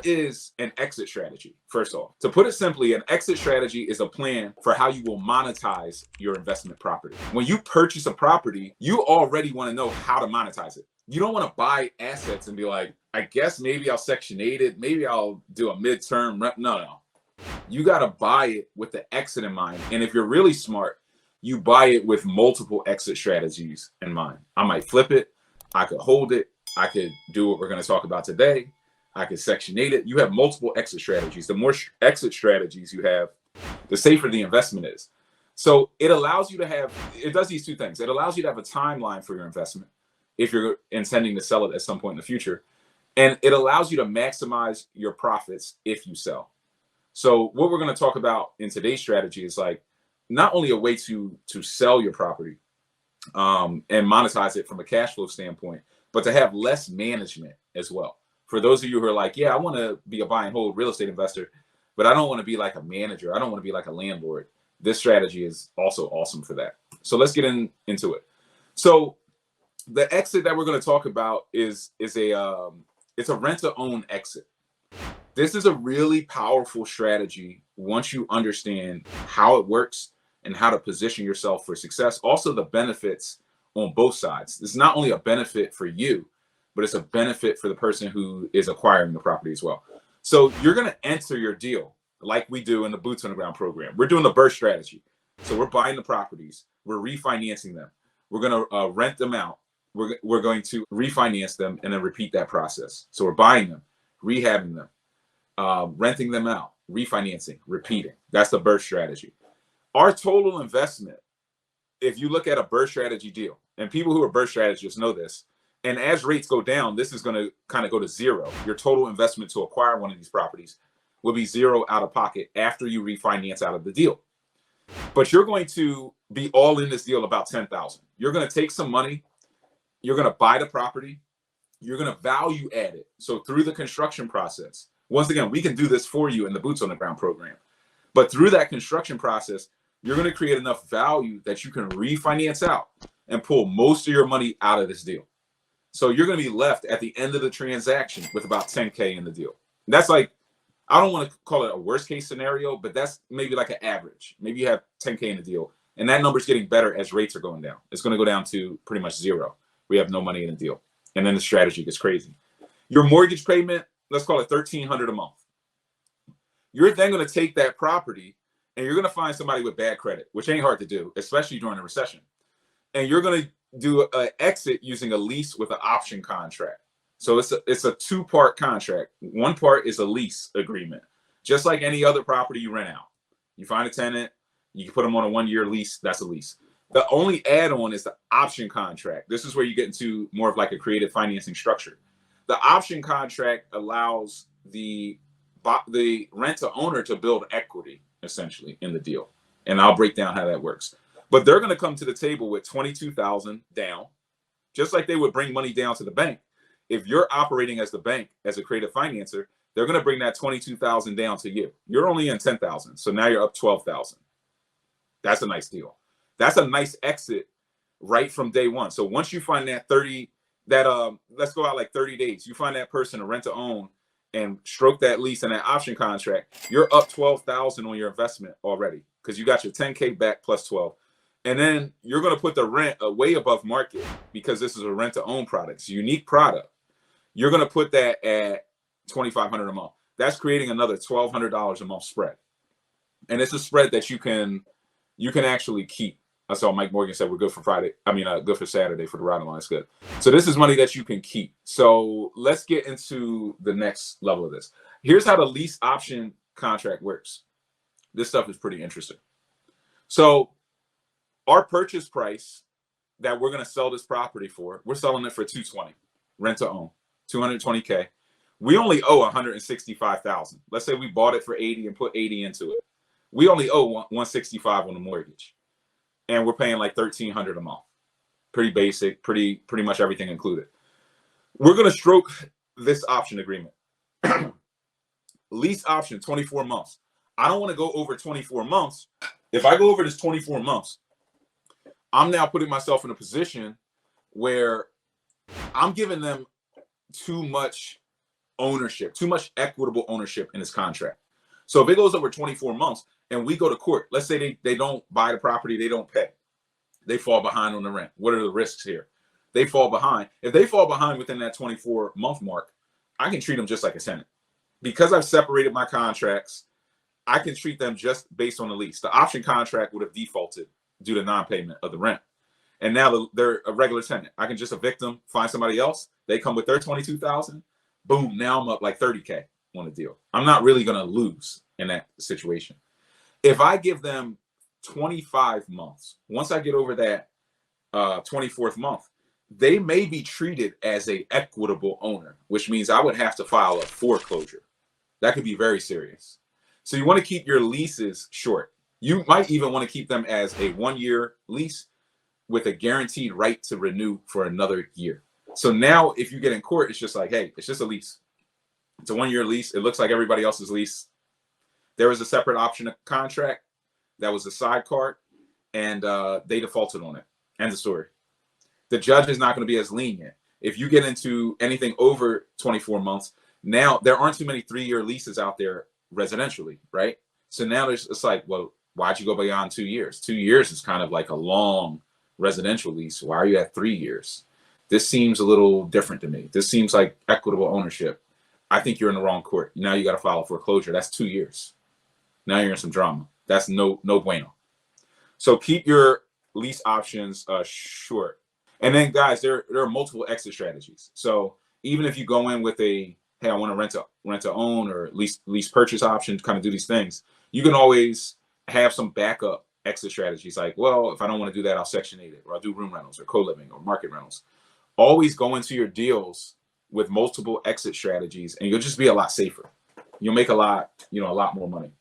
what is an exit strategy? First off, to put it simply, an exit strategy is a plan for how you will monetize your investment property. When you purchase a property, you already want to know how to monetize it. You don't want to buy assets and be like, I guess maybe I'll Section 8 it, maybe I'll do a midterm rep. No. You got to buy it with the exit in mind. And if you're really smart, you buy it with multiple exit strategies in mind. I might flip it. I could hold it. I could do what we're going to talk about today. I could Section 8 it. You have multiple exit strategies. The more exit strategies you have, the safer the investment is. So it allows you to have, it does these two things. It allows you to have a timeline for your investment if you're intending to sell it at some point in the future. And it allows you to maximize your profits if you sell. So what we're going to talk about in today's strategy is like not only a way to sell your property and monetize it from a cash flow standpoint, but to have less management as well. For those of you who are like, yeah, I want to be a buy and hold real estate investor, but I don't want to be like a manager. I don't want to be like a landlord. This strategy is also awesome for that. So let's get into it. So the exit that we're going to talk about is a rent to own exit. This is a really powerful strategy once you understand how it works and how to position yourself for success. Also, the benefits on both sides. It's not only a benefit for you, but it's a benefit for the person who is acquiring the property as well. So you're going to enter your deal like we do in the Boots on the Ground program. We're doing the burst strategy. So we're buying the properties. We're refinancing them. We're going to rent them out. We're going to refinance them and then repeat that process. So we're buying them, rehabbing them, renting them out, refinancing, repeating. That's the burst strategy. Our total investment, if you look at a burst strategy deal, and people who are burst strategists know this, and as rates go down, this is going to kind of go to zero. Your total investment to acquire one of these properties will be zero out of pocket after you refinance out of the deal. But you're going to be all in this deal about $10,000. You're going to take some money. You're going to buy the property. You're going to value add it. So through the construction process, once again, we can do this for you in the Boots on the Ground program. But through that construction process, you're going to create enough value that you can refinance out and pull most of your money out of this deal. So you're going to be left at the end of the transaction with about 10K in the deal. That's like, I don't want to call it a worst case scenario, but that's maybe like an average. Maybe you have 10K in the deal, and that number's getting better as rates are going down. It's going to go down to pretty much zero. We have no money in the deal. And then the strategy gets crazy. Your mortgage payment, let's call it $1,300 a month. You're then going to take that property and you're going to find somebody with bad credit, which ain't hard to do, especially during a recession. And you're going to do an exit using a lease with an option contract. So it's a two-part contract. One part is a lease agreement, just like any other property you rent out. You find a tenant, you can put them on a 1-year lease. That's a lease. The only add-on is the option contract. This is where you get into more of like a creative financing structure. The option contract allows the rent-to-owner to build equity, essentially, in the deal. And I'll break down how that works. But they're going to come to the table with $22,000 down, just like they would bring money down to the bank. If you're operating as the bank, as a creative financer, they're going to bring that $22,000 down to you. You're only in $10,000, so now you're up $12,000. That's a nice deal. That's a nice exit right from day one. So once you find that let's go out like 30 days, you find that person to rent to own and stroke that lease and that option contract, you're up $12,000 on your investment already because you got your 10K back plus 12. And then you're going to put the rent way above market because this is a rent to own product. It's a unique product. You're going to put that at $2,500 a month. That's creating another $1,200 a month spread. And it's a spread that you can actually keep. I saw Mike Morgan said we're good for Friday. Good for Saturday for the ride along. It's good. So this is money that you can keep. So let's get into the next level of this. Here's how the lease option contract works. This stuff is pretty interesting. So our purchase price that we're going to sell this property for, we're selling it for $220, rent to own, $220K. We only owe $165,000. Let's say we bought it for $80 and put $80 into it. We only owe $165 on the mortgage, and we're paying like $1,300 a month. Pretty basic, pretty much everything included. We're going to stroke this option agreement. Lease option, 24 months. I don't want to go over 24 months. If I go over this 24 months, I'm now putting myself in a position where I'm giving them too much ownership, too much equitable ownership in his contract. So if it goes over 24 months and we go to court, let's say they don't buy the property, they don't pay, they fall behind on the rent. What are the risks here? They fall behind. If they fall behind within that 24-month mark, I can treat them just like a tenant. Because I've separated my contracts, I can treat them just based on the lease. The option contract would have defaulted due to non-payment of the rent. And now they're a regular tenant. I can just evict them, find somebody else. They come with their $22,000. Boom, now I'm up like $30K on the deal. I'm not really going to lose in that situation. If I give them 25 months, once I get over that 24th month, they may be treated as a equitable owner, which means I would have to file a foreclosure. That could be very serious. So you want to keep your leases short. You might even want to keep them as a 1-year lease with a guaranteed right to renew for another year. So now if you get in court, it's just like, hey, it's just a lease. It's a 1-year lease. It looks like everybody else's lease. There was a separate option contract that was a sidecar, and they defaulted on it. End of story. The judge is not going to be as lenient. If you get into anything over 24 months, now there aren't too many 3-year leases out there residentially, right? So now it's like, well, why'd you go beyond 2 years? 2 years is kind of like a long residential lease. Why are you at 3 years? This seems a little different to me. This seems like equitable ownership. I think you're in the wrong court. Now you got to file a foreclosure. That's 2 years. Now you're in some drama. That's no bueno. So keep your lease options short. And then, guys, there are multiple exit strategies. So even if you go in with a, hey, I want to rent to own or lease purchase option, kind of do these things, you can always have some backup exit strategies. Like, well, if I don't want to do that, I'll Section 8 it, or I'll do room rentals or co-living or market rentals. Always go into your deals with multiple exit strategies, and you'll just be a lot safer. You'll make a lot more money.